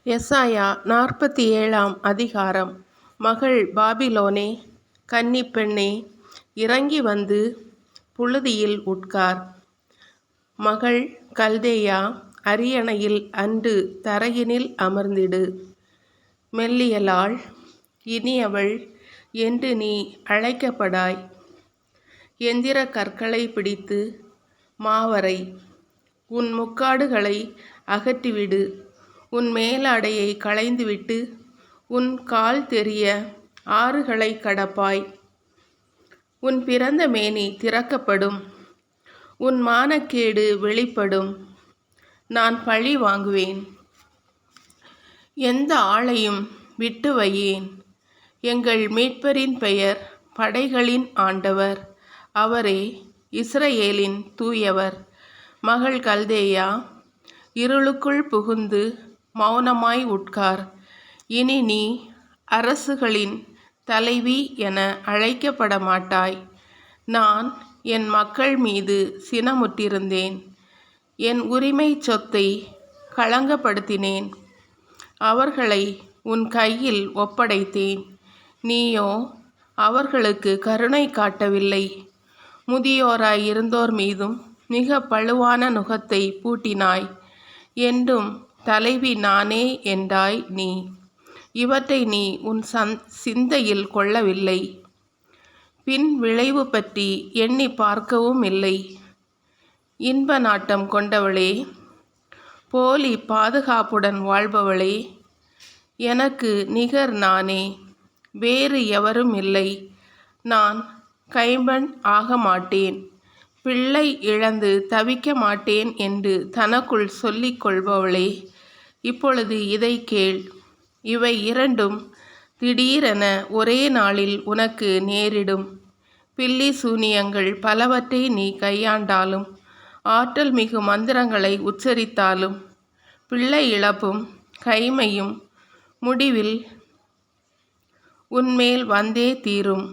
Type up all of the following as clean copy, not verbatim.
எசாயா 47 அதிகாரம். மகள் பாபிலோனே, கன்னிப் பெண்ணே, இறங்கி வந்து புழுதியில் உட்கார். மகள் கல்தேயா, அரியணையில் அன்று தரையினில் அமர்ந்திடு. மெல்லியலாள், இனியவள் என்று நீ அழைக்கப்படாய். எந்திரக் கற்களை பிடித்து மாவரை. உன் முக்காடுகளை அகற்றிவிடு. உன் மேலாடையை களைந்துவிட்டு உன் கால் தெரிய ஆறுகளை கடப்பாய். உன் பிறந்த மேனி திறக்கப்படும். உன் மானக்கேடு வெளிப்படும். நான் பழி வாங்குவேன். எந்த ஆளையும் விட்டு வையேன். எங்கள் மீட்பரின் பெயர் படைகளின் ஆண்டவர். அவரே இஸ்ரவேலின் தூயவர். மகள் கல்தேயா, இருளுக்குள் புகுந்து மௌனமாய் உட்கார். இனி நீ அரசுகளின் தலைவி என அழைக்கப்பட மாட்டாய். நான் என் மக்கள் மீது சினமுற்றிருந்தேன். என் உரிமை சொத்தை களங்கப்படுத்தினேன். அவர்களை உன் கையில் ஒப்படைத்தேன். நீயோ அவர்களுக்கு கருணை காட்டவில்லை. முதியோராய் இருந்தோர் மீதும் மிக பழுவான நுகத்தை பூட்டினாய். என்றும் தலைவி நானே என்றாய் நீ. இவற்றை நீ உன் சிந்தையில் கொள்ளவில்லை. பின் விளைவு பற்றி எண்ணி பார்க்கவும் இல்லை. இன்ப நாட்டம் கொண்டவளே, போலி பாதுகாப்புடன் வாழ்பவளே, எனக்கு நிகர் நானே, வேறு எவரும் இல்லை. நான் கைம்பெண் ஆக மாட்டேன், பிள்ளை இழந்து தவிக்க மாட்டேன் என்று தனக்குள் சொல்லிக் கொள்பவளே, இப்பொழுது இதை கேள். இவை இரண்டும் திடீரென ஒரே நாளில் உனக்கு நேரிடும். பில்லி சூனியங்கள் பலவற்றை நீ கையாண்டாலும், ஆற்றல் மிகு மந்திரங்களை உச்சரித்தாலும், பிள்ளை இழப்பும் கைமையும் முடிவில் உன்மேல் வந்தே தீரும்.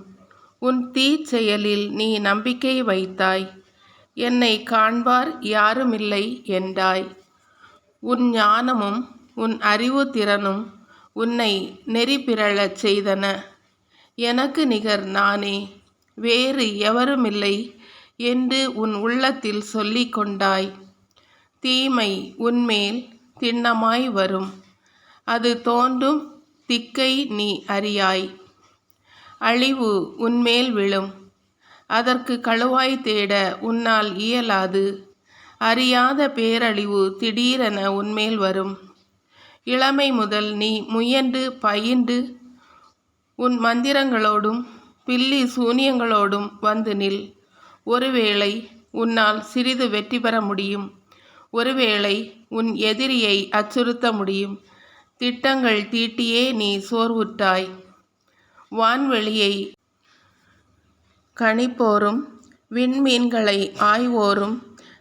உன் தீச்செயலில் நீ நம்பிக்கை வைத்தாய். என்னை காண்பார் யாருமில்லை என்றாய். உன் ஞானமும் உன் அறிவு திறனும் உன்னை நெறி பிறழச் செய்தன. எனக்கு நிகர் நானே, வேறு எவருமில்லை என்று உன் உள்ளத்தில் சொல்லிக் கொண்டாய். தீமை உன்மேல் திண்ணமாய் வரும். அது தோன்றும் திக்கை நீ அறியாய். அழிவு உன்மேல் விழும். அதற்கு கழுவாய் தேட உன்னால் இயலாது. அறியாத பேரழிவு திடீரென உன்மேல் வரும். இளமை முதல் நீ முயன்று பயின்று உன் மந்திரங்களோடும் பில்லி சூனியங்களோடும் வந்து நில். ஒருவேளை உன்னால் சிறிது வெற்றி பெற முடியும். ஒருவேளை உன் எதிரியை அச்சுறுத்த முடியும். திட்டங்கள் தீட்டியே நீ சோர்வுற்றாய். வான்வெளியை கணிப்போரும் விண்மீன்களை ஆய்வோரும்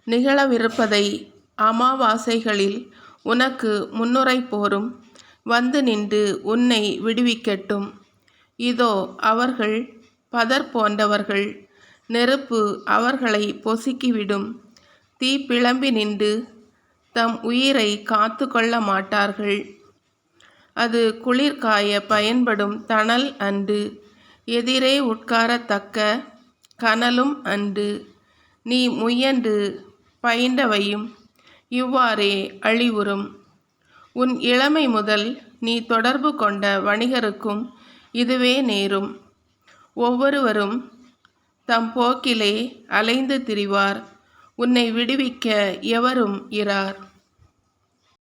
நிகழவிருப்பதை அமாவாசைகளில் உனக்கு முன்னுரைப்போரும் வந்து நின்று உன்னை விடுவிக்கட்டும். இதோ அவர்கள் பதர் போன்றவர்கள். நெருப்பு அவர்களை பொசுக்கிவிடும். தீப்பிழம்பி நின்று தம் உயிரை காத்து கொள்ள மாட்டார்கள். அது குளிர்காய பயன்படும் தணல் அன்று, எதிரே உட்காரத்தக்க கனலும் அன்று. நீ முயன்று பயின்றவையும் இவ்வாறே அழிவுறும். உன் இளமை முதல் நீ தொடர்பு கொண்ட வணிகருக்கும் இதுவே நேரும். ஒவ்வொருவரும் தம் போக்கிலே அலைந்து திரிவார். உன்னை விடுவிக்க எவரும் இரார்.